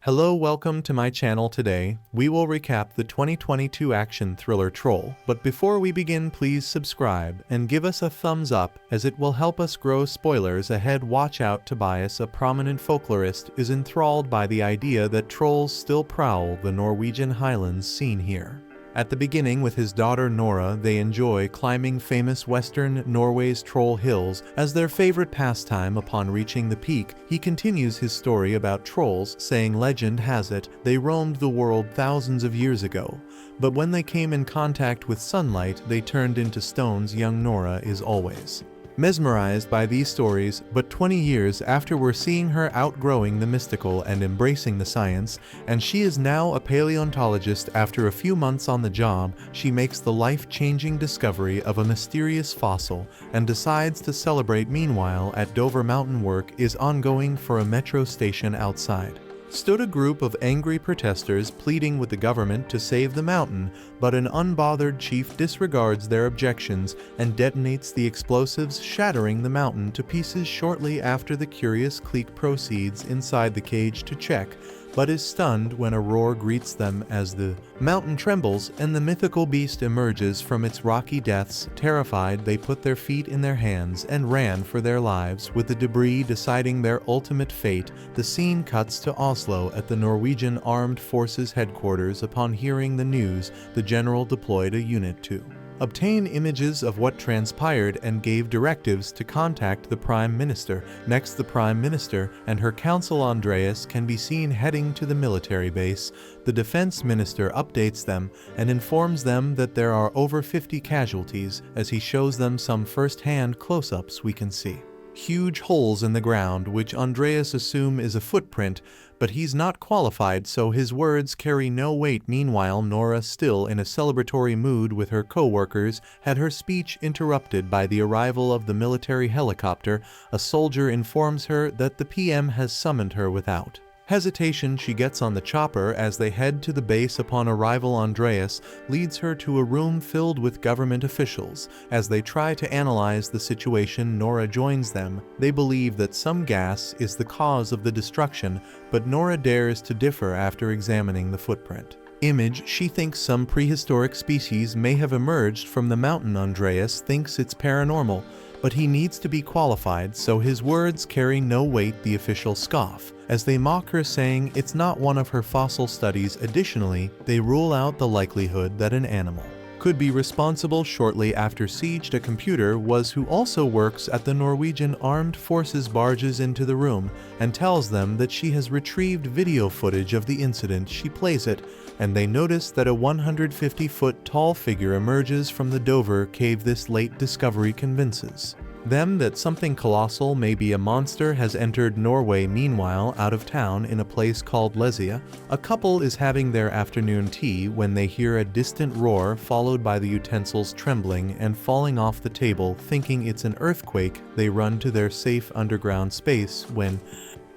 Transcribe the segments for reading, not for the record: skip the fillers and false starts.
Hello, welcome to my channel. Today, we will recap the 2022 action thriller Troll, but before we begin, please subscribe and give us a thumbs up as it will help us grow. Spoilers ahead. Watch out. Tobias, a prominent folklorist, is enthralled by the idea that trolls still prowl the Norwegian highlands seen here. At the beginning, with his daughter Nora, they enjoy climbing famous western Norway's Troll Hills as their favorite pastime. Upon reaching the peak, he continues his story about trolls, saying legend has it they roamed the world thousands of years ago, but when they came in contact with sunlight, they turned into stones. Young Nora is always mesmerized by these stories, but 20 years after, we're seeing her outgrowing the mystical and embracing the science, and she is now a paleontologist. After a few months on the job, she makes the life-changing discovery of a mysterious fossil and decides to celebrate. Meanwhile, at Dover Mountain, work is ongoing for a metro station. Outside stood a group of angry protesters pleading with the government to save the mountain, but an unbothered chief disregards their objections and detonates the explosives, shattering the mountain to pieces. Shortly after, the curious clique proceeds inside the cage to check, but is stunned when a roar greets them as the mountain trembles and the mythical beast emerges from its rocky depths. Terrified, they put their feet in their hands and ran for their lives, with the debris deciding their ultimate fate. The scene cuts to Oslo at the Norwegian Armed Forces headquarters. Upon hearing the news, the general deployed a unit to obtain images of what transpired and gave directives to contact the Prime Minister. Next, the Prime Minister and her counsel Andreas can be seen heading to the military base. The Defense Minister updates them and informs them that there are over 50 casualties. As he shows them some first-hand close-ups, we can see huge holes in the ground, which Andreas assumes is a footprint, but he's not qualified, so his words carry no weight. Meanwhile, Nora, still in a celebratory mood with her co-workers, had her speech interrupted by the arrival of the military helicopter. A soldier informs her that the PM has summoned her. Without hesitation, she gets on the chopper as they head to the base. Upon arrival, Andreas leads her to a room filled with government officials. As they try to analyze the situation, Nora joins them. They believe that some gas is the cause of the destruction, but Nora dares to differ after examining the footprint image. She thinks some prehistoric species may have emerged from the mountain. Andreas thinks it's paranormal, but he needs to be qualified, so his words carry no weight. The officials scoff as they mock her, saying it's not one of her fossil studies. Additionally, they rule out the likelihood that an animal could be responsible. Shortly after, Siege, a computer was who also works at the Norwegian Armed Forces, barges into the room and tells them that she has retrieved video footage of the incident. She plays it, and they notice that a 150-foot tall figure emerges from the Dover cave. This late discovery convinces them that something colossal, maybe a monster, has entered Norway. Meanwhile, out of town in a place called Lesia, a couple is having their afternoon tea when they hear a distant roar followed by the utensils trembling and falling off the table. Thinking it's an earthquake, they run to their safe underground space. When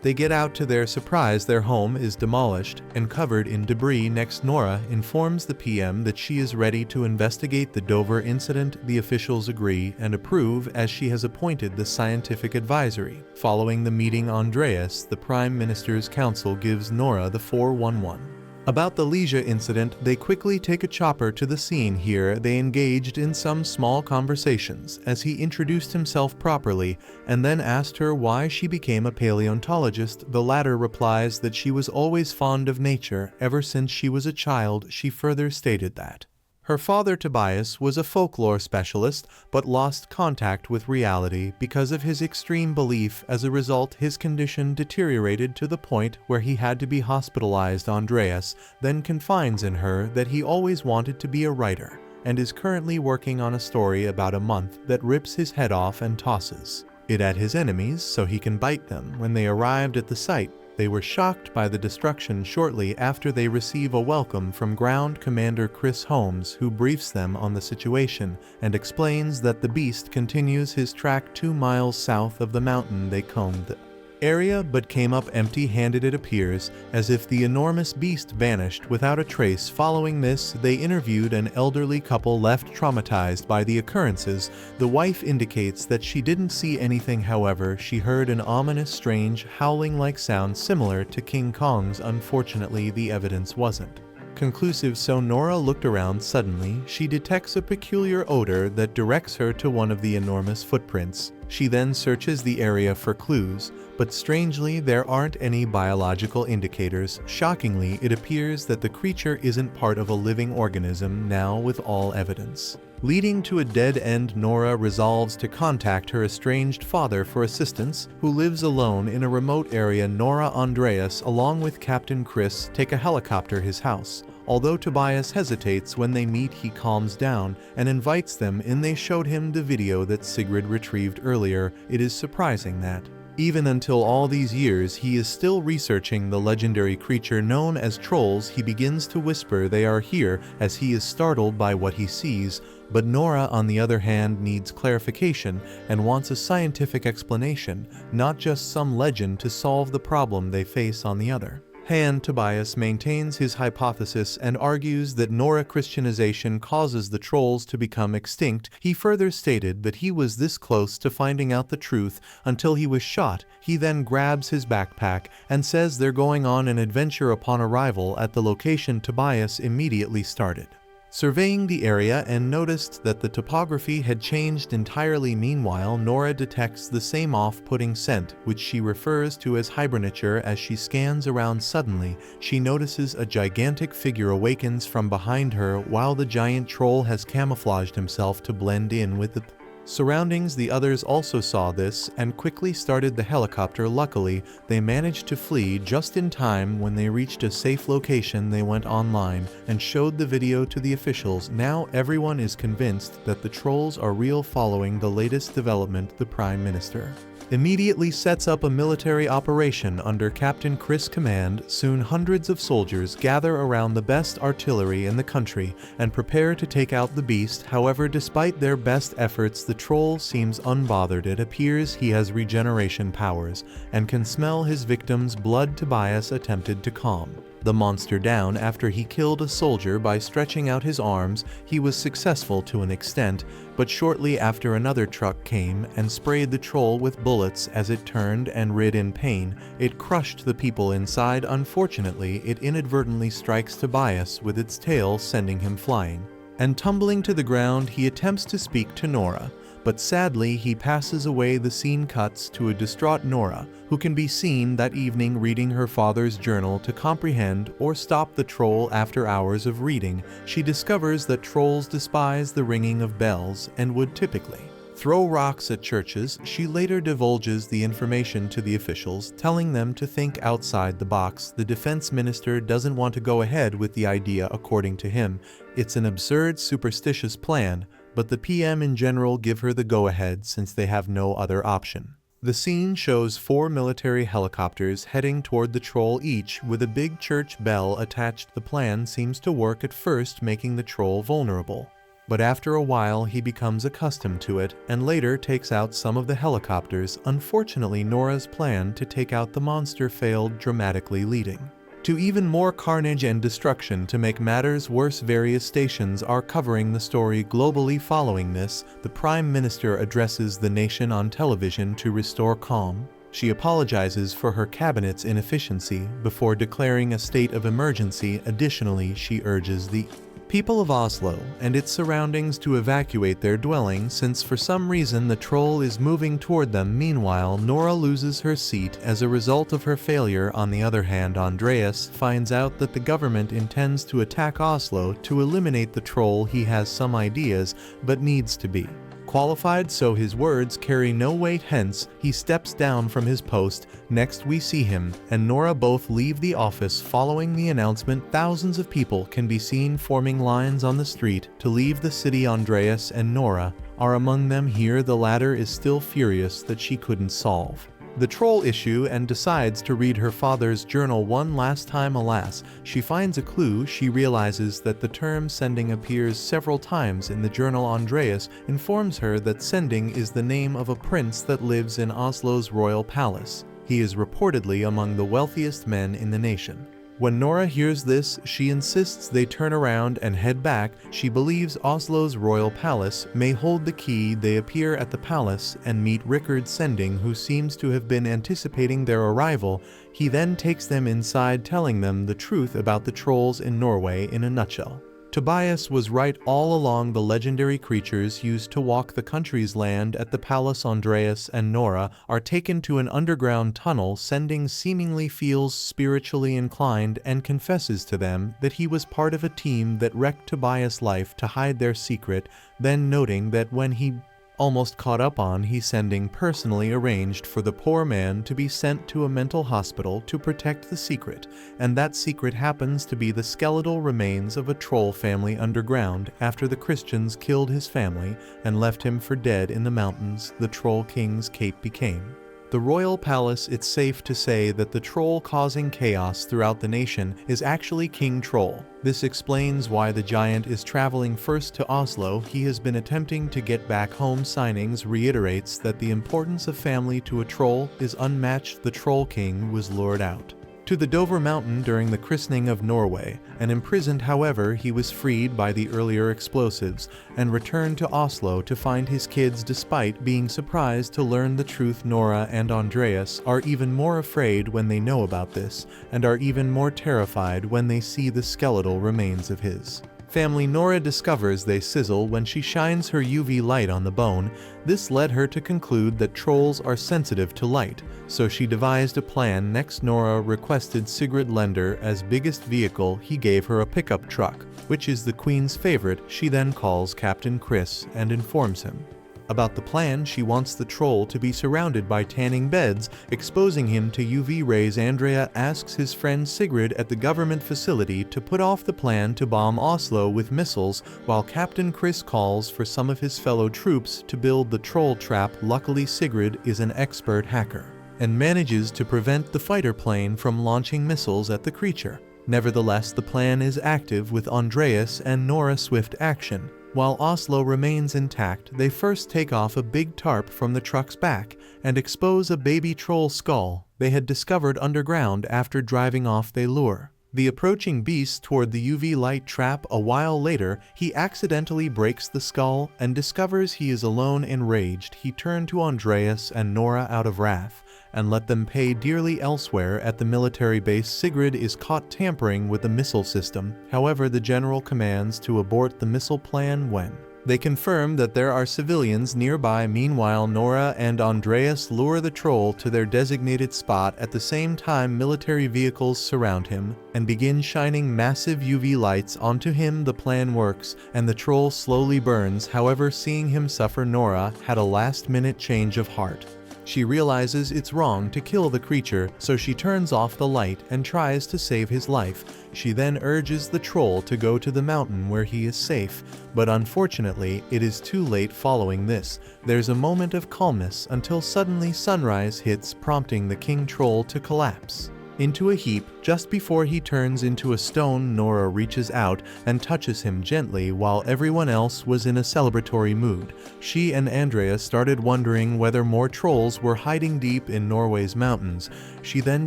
they get out, to their surprise, their home is demolished and covered in debris. Next, Nora informs the PM that she is ready to investigate the Dover incident. The officials agree and approve, as she has appointed the scientific advisory. Following the meeting, Andreas, the Prime Minister's counsel, gives Nora the 411 about the Lesia incident. They quickly take a chopper to the scene. Here, they engaged in some small conversations as he introduced himself properly and then asked her why she became a paleontologist. The latter replies that she was always fond of nature ever since she was a child. She further stated that her father, Tobias, was a folklore specialist, but lost contact with reality because of his extreme belief. As a result, his condition deteriorated to the point where he had to be hospitalized. Andreas then confides in her that he always wanted to be a writer and is currently working on a story about a month that rips his head off and tosses it at his enemies so he can bite them. When they arrived at the site, they were shocked by the destruction. Shortly after, they receive a welcome from Ground Commander Chris Holmes, who briefs them on the situation and explains that the beast continues his track 2 miles south of the mountain. They combed area but came up empty-handed, it appears, as if the enormous beast vanished without a trace. Following this, they interviewed an elderly couple left traumatized by the occurrences. The wife indicates that she didn't see anything, however, she heard an ominous, strange, howling-like sound similar to King Kong's. Unfortunately, the evidence wasn't conclusive, so Nora looked around. Suddenly, she detects a peculiar odor that directs her to one of the enormous footprints. She then searches the area for clues, but strangely there aren't any biological indicators. Shockingly, it appears that the creature isn't part of a living organism now, with all evidence leading to a dead end. Nora resolves to contact her estranged father for assistance, who lives alone in a remote area. Nora Andreas, along with Captain Chris, take a helicopter his house. Although Tobias hesitates when they meet, he calms down and invites them in. They showed him the video that Sigrid retrieved earlier. It is surprising that, even until all these years, he is still researching the legendary creature known as trolls. He begins to whisper they are here as he is startled by what he sees. But Nora, on the other hand, needs clarification and wants a scientific explanation, not just some legend, to solve the problem they face. On the other hand, Tobias maintains his hypothesis and argues that Nora Christianization causes the trolls to become extinct. He further stated that he was this close to finding out the truth until he was shot. He then grabs his backpack and says they're going on an adventure. Upon arrival at the location, Tobias immediately started surveying the area and noticed that the topography had changed entirely. Meanwhile, Nora detects the same off-putting scent, which she refers to as hibernature. As she scans around, suddenly, she notices a gigantic figure awakens from behind her. While the giant troll has camouflaged himself to blend in with the surroundings, the others also saw this and quickly started the helicopter. Luckily, they managed to flee just in time. When they reached a safe location, they went online and showed the video to the officials. Now everyone is convinced that the trolls are real. Following the latest development, the Prime Minister immediately sets up a military operation under Captain Chris' command. Soon hundreds of soldiers gather around the best artillery in the country and prepare to take out the beast. However, despite their best efforts, the troll seems unbothered. It appears he has regeneration powers and can smell his victim's blood. Tobias attempted to calm the monster down after he killed a soldier by stretching out his arms. He was successful to an extent, but shortly after another truck came and sprayed the troll with bullets. As it turned and writhed in pain, it crushed the people inside. Unfortunately, it inadvertently strikes Tobias with its tail, sending him flying and tumbling to the ground. He attempts to speak to Nora, but sadly he passes away. The scene cuts to a distraught Nora, who can be seen that evening reading her father's journal to comprehend or stop the troll. After hours of reading, she discovers that trolls despise the ringing of bells and would typically throw rocks at churches. She later divulges the information to the officials, telling them to think outside the box. The defense minister doesn't want to go ahead with the idea. According to him, it's an absurd, superstitious plan, but the PM in general give her the go-ahead since they have no other option. The scene shows 4 military helicopters heading toward the troll, each with a big church bell attached. The plan seems to work at first, making the troll vulnerable, but after a while he becomes accustomed to it and later takes out some of the helicopters. Unfortunately, Nora's plan to take out the monster failed, dramatically leading to even more carnage and destruction. To make matters worse, various stations are covering the story globally. Following this, the Prime Minister addresses the nation on television to restore calm. She apologizes for her cabinet's inefficiency before declaring a state of emergency. Additionally, she urges the people of Oslo and its surroundings to evacuate their dwelling since for some reason the troll is moving toward them. Meanwhile, Nora loses her seat as a result of her failure. On the other hand, Andreas finds out that the government intends to attack Oslo to eliminate the troll. He has some ideas but needs to be qualified, so his words carry no weight. Hence, he steps down from his post. Next, we see him and Nora both leave the office. Following the announcement, thousands of people can be seen forming lines on the street to leave the city. Andreas and Nora are among them. Here, the latter is still furious that she couldn't solve the troll issue and decides to read her father's journal one last time. Alas, she finds a clue. She realizes that the term sending appears several times in the journal. Andreas informs her that Sending is the name of a prince that lives in Oslo's royal palace. He is reportedly among the wealthiest men in the nation. When Nora hears this, she insists they turn around and head back. She believes Oslo's royal palace may hold the key. They appear at the palace and meet Rikard Sending, who seems to have been anticipating their arrival. He then takes them inside, telling them the truth about the trolls in Norway in a nutshell. Tobias was right all along. The legendary creatures used to walk the country's land at the palace. Andreas and Nora are taken to an underground tunnel. Sending seemingly feels spiritually inclined and confesses to them that he was part of a team that wrecked Tobias' life to hide their secret, then noting that when he almost caught up on, Sending personally arranged for the poor man to be sent to a mental hospital to protect the secret, and that secret happens to be the skeletal remains of a troll family underground after the Christians killed his family and left him for dead in the mountains. The Troll King's cape became the royal palace. It's safe to say that the troll causing chaos throughout the nation is actually King Troll. This explains why the giant is traveling first to Oslo. He has been attempting to get back home. Signings reiterates that the importance of family to a troll is unmatched. The Troll King was lured out to the Dover Mountain during the christening of Norway, and imprisoned. However, he was freed by the earlier explosives and returned to Oslo to find his kids. Despite being surprised to learn the truth, Nora and Andreas are even more afraid when they know about this, and are even more terrified when they see the skeletal remains of his family. Nora discovers they sizzle when she shines her UV light on the bone. This led her to conclude that trolls are sensitive to light, so she devised a plan. Next, Nora requested Sigrid Lender as biggest vehicle. He gave her a pickup truck, which is the Queen's favorite. She then calls Captain Chris and informs him about the plan. She wants the troll to be surrounded by tanning beds, exposing him to UV rays. Andrea asks his friend Sigrid at the government facility to put off the plan to bomb Oslo with missiles, while Captain Chris calls for some of his fellow troops to build the troll trap. Luckily, Sigrid is an expert hacker and manages to prevent the fighter plane from launching missiles at the creature. Nevertheless, the plan is active with Andreas and Nora swift action. While Oslo remains intact, they first take off a big tarp from the truck's back and expose a baby troll skull they had discovered underground. After driving off, they lure the approaching beast toward the UV light trap. A while later, he accidentally breaks the skull and discovers he is alone. Enraged, he turned to Andreas and Nora out of wrath and let them pay dearly. Elsewhere at the military base, Sigrid is caught tampering with the missile system. However, the general commands to abort the missile plan when they confirm that there are civilians nearby. Meanwhile, Nora and Andreas lure the troll to their designated spot. At the same time, military vehicles surround him and begin shining massive UV lights onto him. The plan works, and the troll slowly burns. However, seeing him suffer, Nora had a last-minute change of heart. She realizes it's wrong to kill the creature, so she turns off the light and tries to save his life. She then urges the troll to go to the mountain where he is safe, but unfortunately, it is too late. Following this, there's a moment of calmness until suddenly sunrise hits, prompting the king troll to collapse into a heap. Just before he turns into a stone, Nora reaches out and touches him gently while everyone else was in a celebratory mood. She and Andrea started wondering whether more trolls were hiding deep in Norway's mountains. She then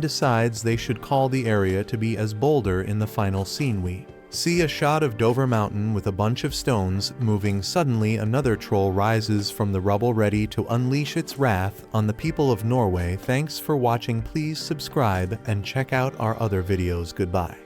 decides they should call the area to be as Boulder. In the final scene, we see a shot of Dover Mountain with a bunch of stones moving. Suddenly, another troll rises from the rubble, ready to unleash its wrath on the people of Norway. Thanks for watching. Please subscribe and check out our other videos. Goodbye.